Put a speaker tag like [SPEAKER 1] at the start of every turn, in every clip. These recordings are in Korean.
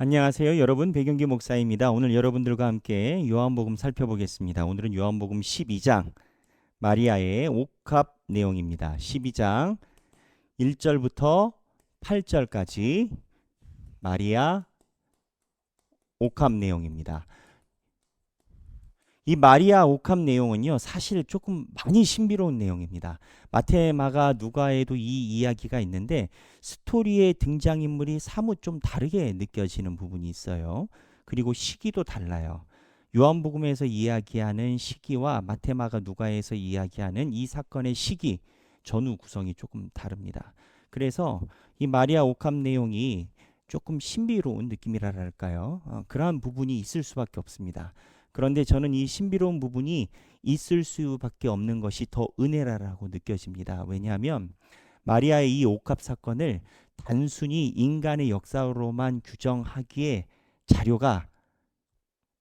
[SPEAKER 1] 안녕하세요. 여러분, 배경기 목사입니다. 오늘 여러분들과 함께 요한복음 살펴보겠습니다. 오늘은 요한복음 12장 마리아의 옥합 내용입니다. 12장 1절부터 8절까지 마리아 옥합 내용입니다. 이 마리아 옥합 내용은요, 사실 조금 많이 신비로운 내용입니다. 마태, 마가, 누가에도 이 이야기가 있는데 스토리의 등장인물이 사뭇 좀 다르게 느껴지는 부분이 있어요. 그리고 시기도 달라요. 요한복음에서 이야기하는 시기와 마태, 마가, 누가에서 이야기하는 이 사건의 시기, 전후 구성이 조금 다릅니다. 그래서 이 마리아 옥합 내용이 조금 신비로운 느낌이랄까요? 그러한 부분이 있을 수밖에 없습니다. 그런데 저는 이 신비로운 부분이 있을 수밖에 없는 것이 더 은혜라고 느껴집니다. 왜냐하면 마리아의 이 옥합 사건을 단순히 인간의 역사로만 규정하기에 자료가,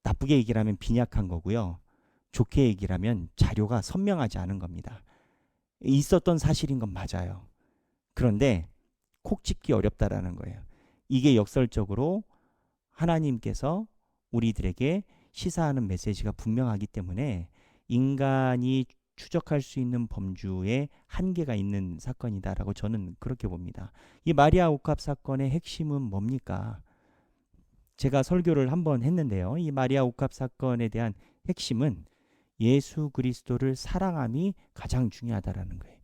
[SPEAKER 1] 나쁘게 얘기를 하면 빈약한 거고요. 좋게 얘기를 하면 자료가 선명하지 않은 겁니다. 있었던 사실인 건 맞아요. 그런데 콕 집기 어렵다라는 거예요. 이게 역설적으로 하나님께서 우리들에게 시사하는 메시지가 분명하기 때문에 인간이 추적할 수 있는 범주에 한계가 있는 사건이다라고 저는 그렇게 봅니다. 이 마리아 옥합 사건의 핵심은 뭡니까? 제가 설교를 한번 했는데요. 이 마리아 옥합 사건에 대한 핵심은 예수 그리스도를 사랑함이 가장 중요하다라는 거예요.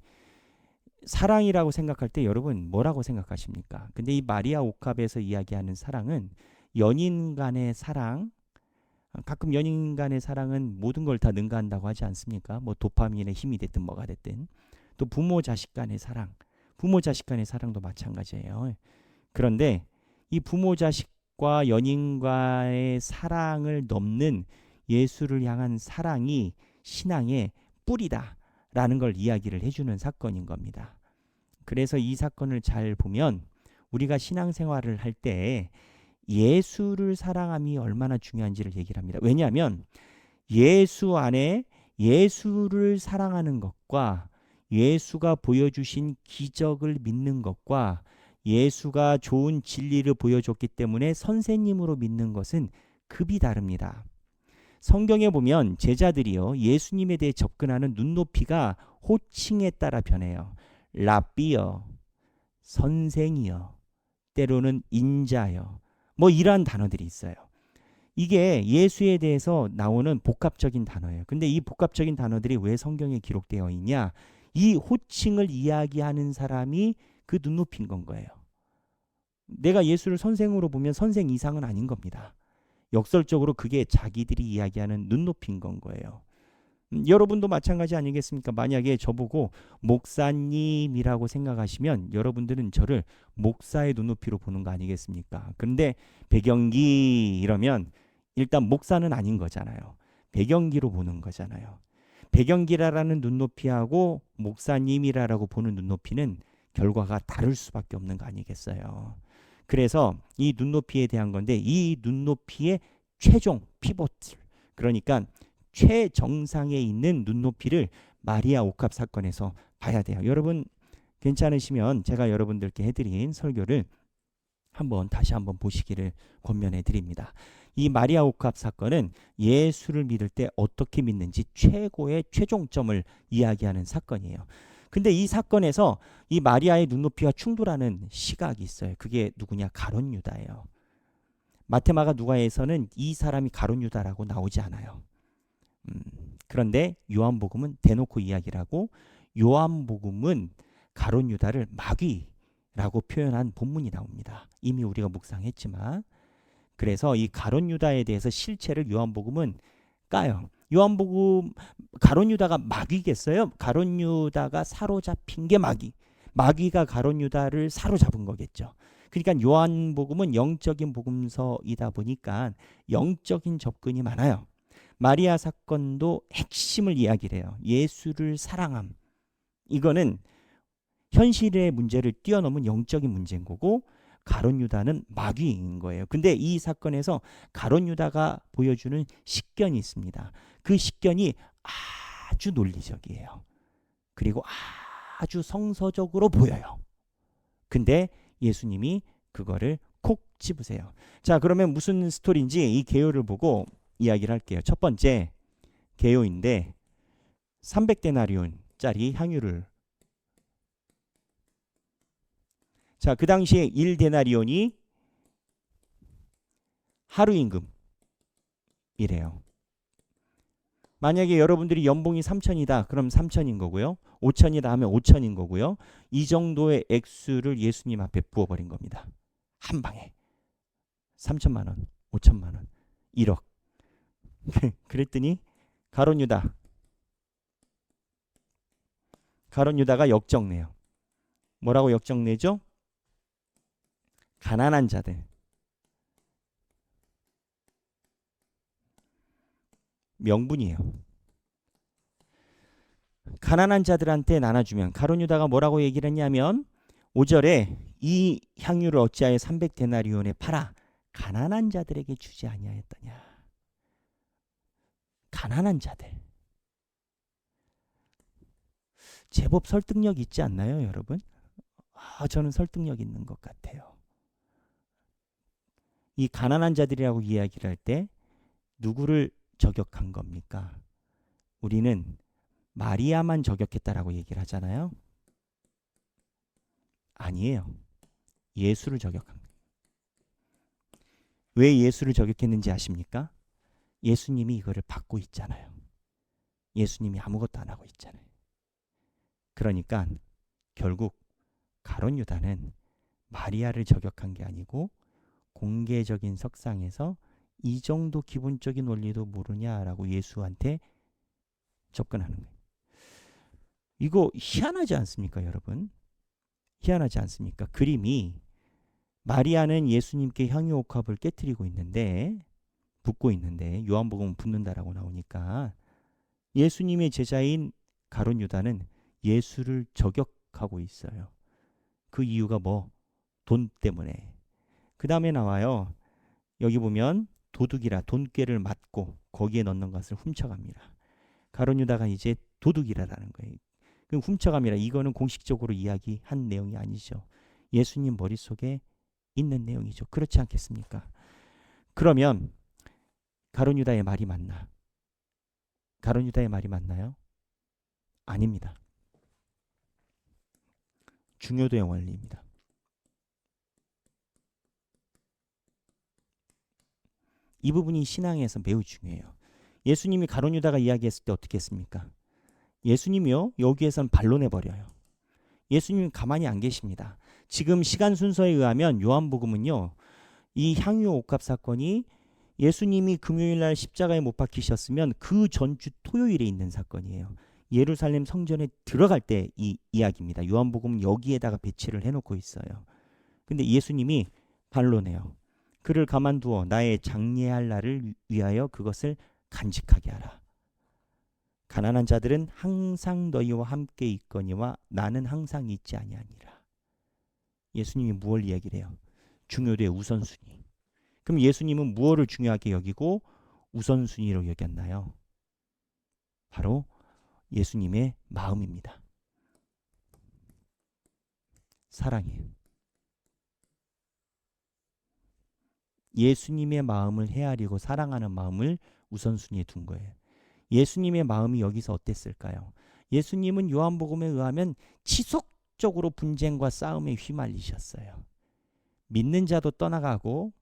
[SPEAKER 1] 사랑이라고 생각할 때 여러분 뭐라고 생각하십니까? 근데 이 마리아 옥합에서 이야기하는 사랑은 연인 간의 사랑, 가끔 연인 간의 사랑은 모든 걸 다 능가한다고 하지 않습니까? 뭐 도파민의 힘이 됐든 뭐가 됐든. 또 부모 자식 간의 사랑, 부모 자식 간의 사랑도 마찬가지예요. 그런데 이 부모 자식과 연인과의 사랑을 넘는 예수를 향한 사랑이 신앙의 뿌리다라는 걸 이야기를 해주는 사건인 겁니다. 그래서 이 사건을 잘 보면 우리가 신앙생활을 할 때 예수를 사랑함이 얼마나 중요한지를 얘기를 합니다. 왜냐하면 예수 안에 예수를 사랑하는 것과 예수가 보여주신 기적을 믿는 것과 예수가 좋은 진리를 보여줬기 때문에 선생님으로 믿는 것은 급이 다릅니다. 성경에 보면 제자들이요, 예수님에 대해 접근하는 눈높이가 호칭에 따라 변해요. 랍비여, 선생이여, 때로는 인자여, 뭐 이러한 단어들이 있어요. 이게 예수에 대해서 나오는 복합적인 단어예요. 근데 이 복합적인 단어들이 왜 성경에 기록되어 있냐? 이 호칭을 이야기하는 사람이 그 눈높이인 건 거예요. 내가 예수를 선생으로 보면 선생 이상은 아닌 겁니다. 역설적으로 그게 자기들이 이야기하는 눈높이인 건 거예요. 여러분도 마찬가지 아니겠습니까? 만약에 저보고 목사님이라고 생각하시면 여러분들은 저를 목사의 눈높이로 보는 거 아니겠습니까? 그런데 배경기 이러면 일단 목사는 아닌 거잖아요. 배경기로 보는 거잖아요. 배경기라라는 눈높이하고 목사님이라고 보는 눈높이는 결과가 다를 수밖에 없는 거 아니겠어요? 그래서 이 눈높이에 대한 건데 이 눈높이의 최종 피봇, 그러니까 최정상에 있는 눈높이를 마리아 옥합 사건에서 봐야 돼요. 여러분 괜찮으시면 제가 여러분들께 해드린 설교를 다시 한번 보시기를 권면해 드립니다. 이 마리아 옥합 사건은 예수를 믿을 때 어떻게 믿는지 최고의 최종점을 이야기하는 사건이에요. 근데 이 사건에서 이 마리아의 눈높이와 충돌하는 시각이 있어요. 그게 누구냐? 가룟 유다예요. 마테마가 누가에서는 이 사람이 가룟 유다라고 나오지 않아요. 그런데 요한복음은 대놓고 이야기를 하고 요한복음은 가룟 유다를 마귀라고 표현한 본문이 나옵니다. 이미 우리가 묵상했지만, 그래서 이 가룟 유다에 대해서 실체를 요한복음은 까요. 요한복음 가룟 유다가 마귀겠어요? 가룟 유다가 사로잡힌 게 마귀가 가룟 유다를 사로잡은 거겠죠. 그러니까 요한복음은 영적인 복음서이다 보니까 영적인 접근이 많아요. 마리아 사건도 핵심을 이야기를 해요. 예수를 사랑함. 이거는 현실의 문제를 뛰어넘은 영적인 문제인 거고 가룟 유다는 마귀인 거예요. 근데 이 사건에서 가룟 유다가 보여주는 식견이 있습니다. 그 식견이 아주 논리적이에요. 그리고 아주 성서적으로 보여요. 근데 예수님이 그거를 콕 집으세요. 자, 그러면 무슨 스토리인지 이 개요를 보고 이야기를 할게요. 첫 번째 개요인데 300데나리온짜리 향유를, 자, 그 당시에 1데나리온이 하루 임금이래요. 만약에 여러분들이 연봉이 3천이다. 그럼 3천인 거고요. 5천이다 하면 5천인 거고요. 이 정도의 액수를 예수님 앞에 부어버린 겁니다. 한 방에. 3천만 원, 5천만 원, 1억. 그랬더니 가룟 유다가 역정내요. 뭐라고 역정내죠? 가난한 자들. 명분이에요. 가난한 자들한테 나눠주면, 가룟 유다가 뭐라고 얘기를 했냐면 5절에 이 향유를 어찌하여 300데나리온에 팔아 가난한 자들에게 주지 아니하였더냐. 가난한 자들. 제법 설득력 있지 않나요, 여러분? 저는 설득력 있는 것 같아요. 이 가난한 자들이라고 이야기를 할 때 누구를 저격한 겁니까? 우리는 마리아만 저격했다라고 얘기를 하잖아요. 아니에요. 예수를 저격한 거예요. 왜 예수를 저격했는지 아십니까? 예수님이 이거를 받고 있잖아요. 예수님이 아무것도 안 하고 있잖아요. 그러니까 결국 가룟 유다는 마리아를 저격한 게 아니고 공개적인 석상에서 이 정도 기본적인 원리도 모르냐라고 예수한테 접근하는 거예요. 이거 희한하지 않습니까, 여러분? 희한하지 않습니까? 그림이 마리아는 예수님께 향유 옥합을 깨뜨리고 있는데, 붓고 있는데, 요한복음은 붓는다라고 나오니까 예수님의 제자인 가룟 유다는 예수를 저격하고 있어요. 그 이유가 뭐? 돈 때문에. 그 다음에 나와요. 여기 보면 도둑이라 돈꾀를 맞고 거기에 넣는 것을 훔쳐갑니다. 가룟 유다가 이제 도둑이라는 거예요. 그 훔쳐갑니다. 이거는 공식적으로 이야기한 내용이 아니죠. 예수님 머릿속에 있는 내용이죠. 그렇지 않겠습니까? 그러면 가룟 유다의 말이 맞나? 가룟 유다의 말이 맞나요? 아닙니다. 중요도의 원리입니다. 이 부분이 신앙에서 매우 중요해요. 예수님이 가룟 유다가 이야기했을 때 어떻게 했습니까? 예수님이요, 여기에선 반론해버려요. 예수님은 가만히 안 계십니다. 지금 시간 순서에 의하면 요한복음은요, 이 향유 옥합 사건이 예수님이 금요일날 십자가에 못 박히셨으면 그 전주 토요일에 있는 사건이에요. 예루살렘 성전에 들어갈 때 이 이야기입니다. 요한복음은 여기에다가 배치를 해놓고 있어요. 근데 예수님이 반론해요. 그를 가만두어 나의 장례할 날을 위하여 그것을 간직하게 하라. 가난한 자들은 항상 너희와 함께 있거니와 나는 항상 있지 아니하니라. 예수님이 무엇을 이야기를 해요? 중요도의 우선순위. 그럼 예수님은 무엇을 중요하게 여기고 우선순위로 여겼나요? 바로 예수님의 마음입니다. 사랑이에요. 예수님의 마음을 헤아리고 사랑하는 마음을 우선순위에 둔 거예요. 예수님의 마음이 여기서 어땠을까요? 예수님은 요한복음에 의하면 지속적으로 분쟁과 싸움에 휘말리셨어요. 믿는 자도 떠나가고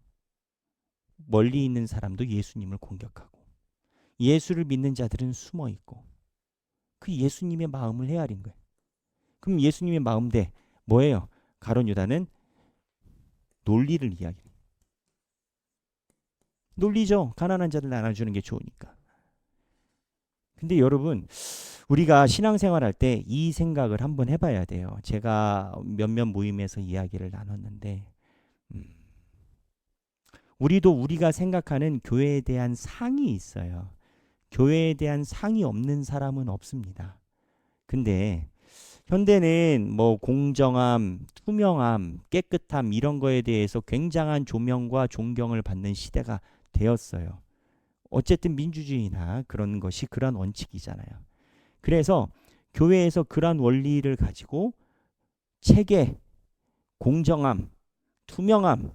[SPEAKER 1] 멀리 있는 사람도 예수님을 공격하고, 예수를 믿는 자들은 숨어 있고, 그 예수님의 마음을 헤아린 거예요. 그럼 예수님의 마음대 뭐예요? 가룟 유다는 논리를 이야기해요. 논리죠. 가난한 자들 나눠주는 게 좋으니까. 근데 여러분, 우리가 신앙생활 할 때 이 생각을 한번 해봐야 돼요. 제가 몇몇 모임에서 이야기를 나눴는데, 우리도 우리가 생각하는 교회에 대한 상이 있어요. 교회에 대한 상이 없는 사람은 없습니다. 근데 현대는 뭐 공정함, 투명함, 깨끗함 이런 거에 대해서 굉장한 조명과 존경을 받는 시대가 되었어요. 어쨌든 민주주의나 그런 것이 그런 원칙이잖아요. 그래서 교회에서 그런 원리를 가지고 체계, 공정함, 투명함,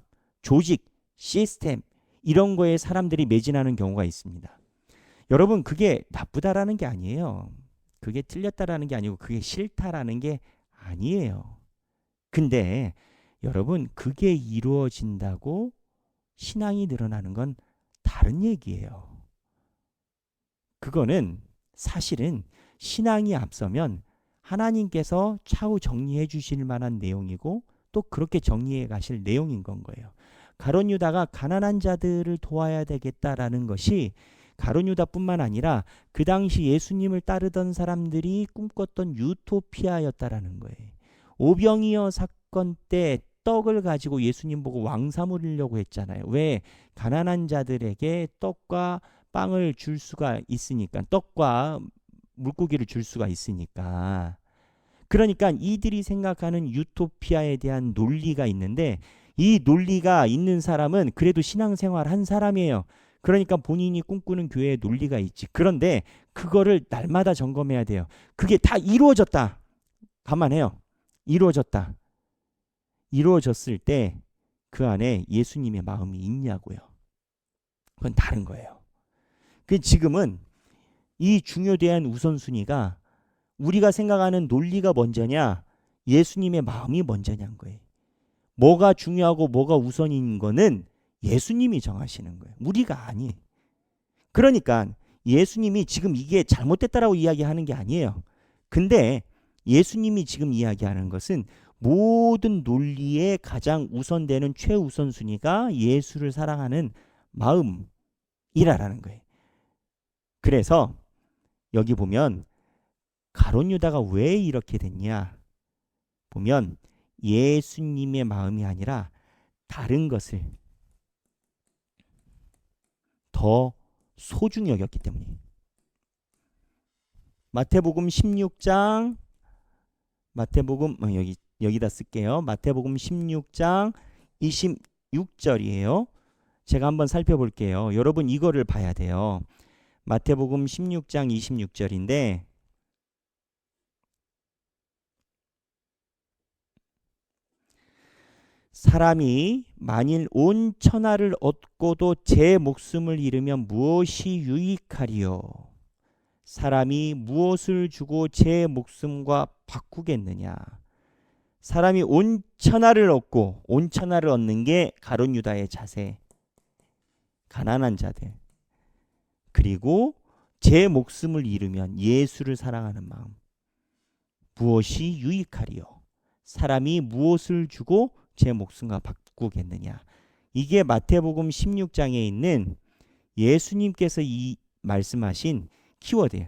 [SPEAKER 1] 조직, 시스템 이런 거에 사람들이 매진하는 경우가 있습니다. 여러분 그게 나쁘다라는 게 아니에요. 그게 틀렸다라는 게 아니고 그게 싫다라는 게 아니에요. 근데 여러분 그게 이루어진다고 신앙이 늘어나는 건 다른 얘기예요. 그거는 사실은 신앙이 앞서면 하나님께서 차후 정리해 주실 만한 내용이고 또 그렇게 정리해 가실 내용인 건 거예요. 가룟 유다가 가난한 자들을 도와야 되겠다라는 것이 가룟 유다뿐만 아니라 그 당시 예수님을 따르던 사람들이 꿈꿨던 유토피아였다라는 거예요. 오병이어 사건 때 떡을 가지고 예수님 보고 왕 삼으려고 했잖아요. 왜? 가난한 자들에게 떡과 빵을 줄 수가 있으니까, 떡과 물고기를 줄 수가 있으니까. 그러니까 이들이 생각하는 유토피아에 대한 논리가 있는데 이 논리가 있는 사람은 그래도 신앙생활 한 사람이에요. 그러니까 본인이 꿈꾸는 교회의 논리가 있지. 그런데 그거를 날마다 점검해야 돼요. 그게 다 이루어졌다. 감안해요. 이루어졌다. 이루어졌을 때 그 안에 예수님의 마음이 있냐고요. 그건 다른 거예요. 그 지금은 이 중요대한 우선순위가 우리가 생각하는 논리가 먼저냐 예수님의 마음이 먼저냐인 거예요. 뭐가 중요하고 뭐가 우선인 거는 예수님이 정하시는 거예요. 우리가 아니. 그러니까 예수님이 지금 이게 잘못됐다라고 이야기하는 게 아니에요. 근데 예수님이 지금 이야기하는 것은 모든 논리의 가장 우선되는 최우선순위가 예수를 사랑하는 마음이라는 거예요. 그래서 여기 보면 가룟 유다가 왜 이렇게 됐냐 보면 예수님의 마음이 아니라 다른 것을 더 소중히 여겼기 때문이에요. 마태복음 16장 마태복음 여기다 쓸게요. 마태복음 16장 26절이에요. 제가 한번 살펴볼게요. 여러분 이거를 봐야 돼요. 마태복음 16장 26절인데 사람이 만일 온 천하를 얻고도 제 목숨을 잃으면 무엇이 유익하리요? 사람이 무엇을 주고 제 목숨과 바꾸겠느냐? 사람이 온 천하를 얻고 온 천하를 얻는 게 가룟 유다의 자세. 가난한 자들. 그리고 제 목숨을 잃으면 예수를 사랑하는 마음. 무엇이 유익하리요? 사람이 무엇을 주고 제 목숨과 바꾸겠느냐? 이게 마태복음 16장에 있는 예수님께서 이 말씀하신 키워드예요.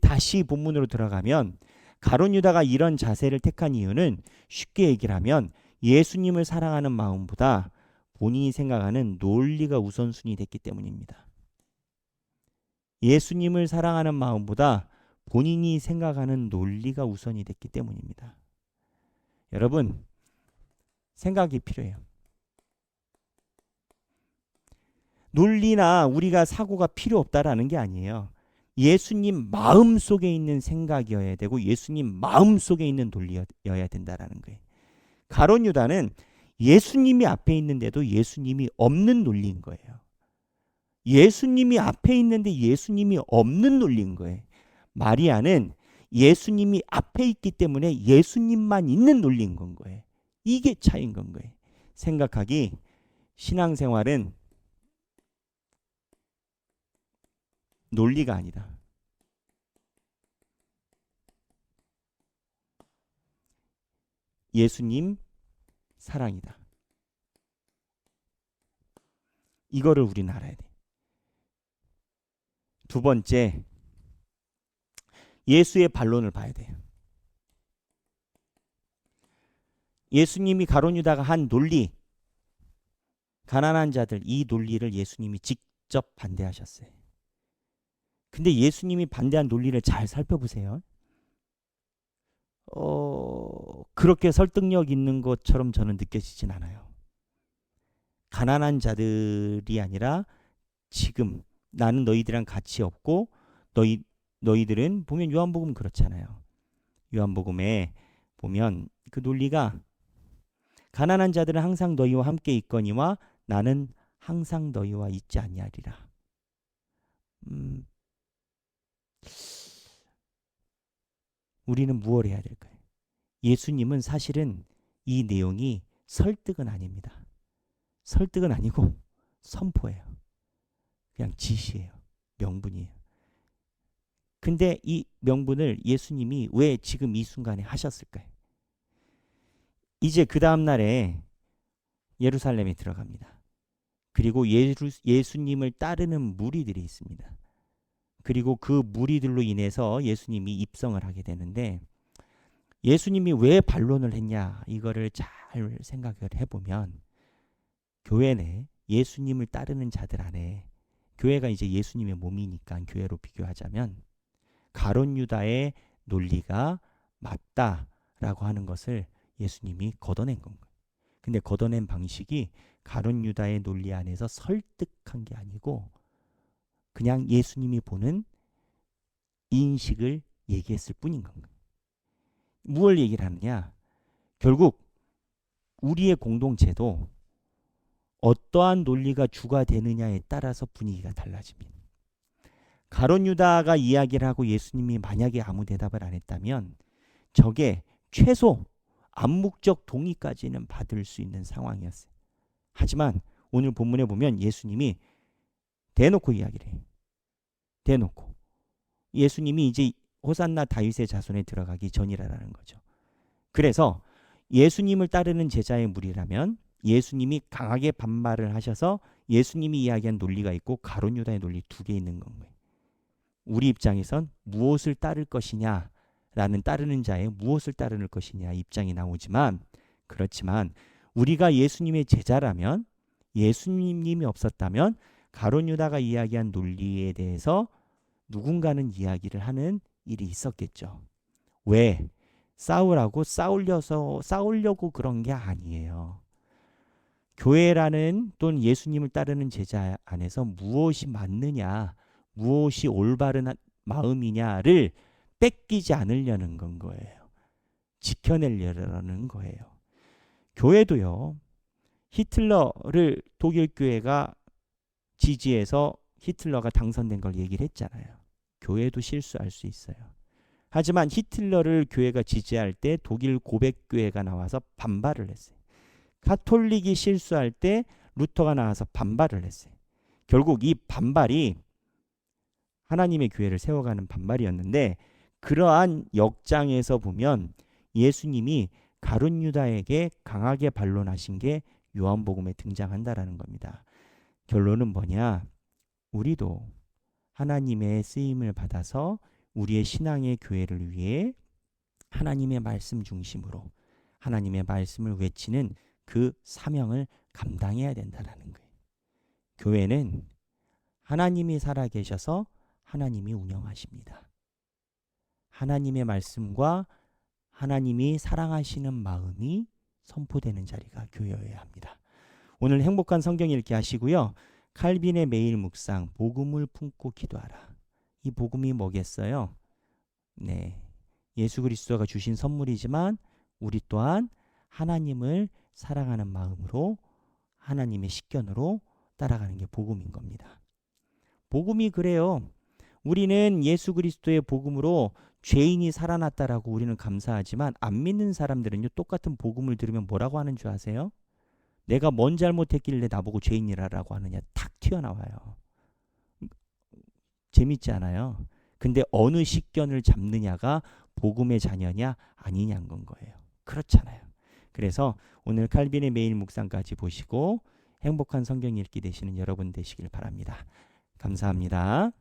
[SPEAKER 1] 다시 본문으로 들어가면 가룟 유다가 이런 자세를 택한 이유는 쉽게 얘기를 하면 예수님을 사랑하는 마음보다 본인이 생각하는 논리가 우선순위 됐기 때문입니다. 예수님을 사랑하는 마음보다 본인이 생각하는 논리가 우선이 됐기 때문입니다. 여러분 생각이 필요해요. 논리나 우리가 사고가 필요 없다라는 게 아니에요. 예수님 마음속에 있는 생각이어야 되고 예수님 마음속에 있는 논리여야 된다라는 거예요. 가룟 유다는 예수님이 앞에 있는데도 예수님이 없는 논리인 거예요. 예수님이 앞에 있는데 예수님이 없는 논리인 거예요. 마리아는 예수님이 앞에 있기 때문에 예수님만 있는 논리인 건 거예요. 이게 차이인 건 거예요. 생각하기 신앙생활은 논리가 아니다. 예수님 사랑이다. 이거를 우리는 알아야 돼. 두 번째, 예수의 반론을 봐야 돼요. 예수님이 가룟 유다가 한 논리, 가난한 자들 이 논리를 예수님이 직접 반대하셨어요. 근데 예수님이 반대한 논리를 잘 살펴보세요. 그렇게 설득력 있는 것처럼 저는 느껴지진 않아요. 가난한 자들이 아니라 지금 나는 너희들이랑 같이 없고 너희들은 보면 요한복음 그렇잖아요. 요한복음에 보면 그 논리가 가난한 자들은 항상 너희와 함께 있거니와 나는 항상 너희와 있지 아니하리라. 우리는 무엇을 해야 될까요? 예수님은 사실은 이 내용이 설득은 아닙니다. 설득은 아니고 선포예요. 그냥 지시예요. 명분이에요. 근데 이 명분을 예수님이 왜 지금 이 순간에 하셨을까요? 이제 그 다음 날에 예루살렘에 들어갑니다. 그리고 예수님을 따르는 무리들이 있습니다. 그리고 그 무리들로 인해서 예수님이 입성을 하게 되는데, 예수님이 왜 반론을 했냐, 이거를 잘 생각을 해보면 교회 내 예수님을 따르는 자들 안에, 교회가 이제 예수님의 몸이니까 교회로 비교하자면 가룟 유다의 논리가 맞다라고 하는 것을 예수님이 걷어낸 건가요. 근데 걷어낸 방식이 가룟 유다의 논리 안에서 설득한 게 아니고 그냥 예수님이 보는 인식을 얘기했을 뿐인 건가요. 무엇을 얘기를 하느냐? 결국 우리의 공동체도 어떠한 논리가 주가 되느냐에 따라서 분위기가 달라집니다. 가룟 유다가 이야기를 하고 예수님이 만약에 아무 대답을 안 했다면 저게 최소 암묵적 동의까지는 받을 수 있는 상황이었어요. 하지만 오늘 본문에 보면 예수님이 대놓고 이야기를 해요. 대놓고. 예수님이 이제 호산나 다윗의 자손에 들어가기 전이라는 거죠. 그래서 예수님을 따르는 제자의 무리라면 예수님이 강하게 반발을 하셔서 예수님이 이야기한 논리가 있고 가룟 유다의 논리 두 개 있는 거예요. 우리 입장에선 무엇을 따를 것이냐라는, 따르는 자의 무엇을 따르는 것이냐 입장이 나오지만, 그렇지만 우리가 예수님의 제자라면, 예수님이 없었다면 가룟 유다가 이야기한 논리에 대해서 누군가는 이야기를 하는 일이 있었겠죠. 왜? 싸우려고 그런 게 아니에요. 교회라는 또는 예수님을 따르는 제자 안에서 무엇이 맞느냐, 무엇이 올바른 마음이냐를 뺏기지 않으려는 건 거예요. 지켜내려는 거예요. 교회도요, 히틀러를 독일 교회가 지지해서 히틀러가 당선된 걸 얘기를 했잖아요. 교회도 실수할 수 있어요. 하지만 히틀러를 교회가 지지할 때 독일 고백교회가 나와서 반발을 했어요. 가톨릭이 실수할 때 루터가 나와서 반발을 했어요. 결국 이 반발이 하나님의 교회를 세워가는 반발이었는데, 그러한 역장에서 보면 예수님이 가룟 유다에게 강하게 반론하신 게 요한복음에 등장한다라는 겁니다. 결론은 뭐냐? 우리도 하나님의 쓰임을 받아서 우리의 신앙의 교회를 위해 하나님의 말씀 중심으로 하나님의 말씀을 외치는 그 사명을 감당해야 된다라는 거예요. 교회는 하나님이 살아계셔서 하나님이 운영하십니다. 하나님의 말씀과 하나님이 사랑하시는 마음이 선포되는 자리가 교회여야 합니다. 오늘 행복한 성경 읽기 하시고요. 칼빈의 매일 묵상, 복음을 품고 기도하라. 이 복음이 뭐겠어요? 네, 예수 그리스도가 주신 선물이지만 우리 또한 하나님을 사랑하는 마음으로 하나님의 식견으로 따라가는 게 복음인 겁니다. 복음이 그래요. 우리는 예수 그리스도의 복음으로 죄인이 살아났다라고 우리는 감사하지만, 안 믿는 사람들은요, 똑같은 복음을 들으면 뭐라고 하는 줄 아세요? 내가 뭔 잘못했길래 나보고 죄인이라고 하느냐, 탁 튀어나와요. 재밌지 않아요? 근데 어느 식견을 잡느냐가 복음의 자녀냐 아니냐는 건 거예요. 그렇잖아요. 그래서 오늘 칼빈의 매일 묵상까지 보시고 행복한 성경 읽기 되시는 여러분 되시길 바랍니다. 감사합니다.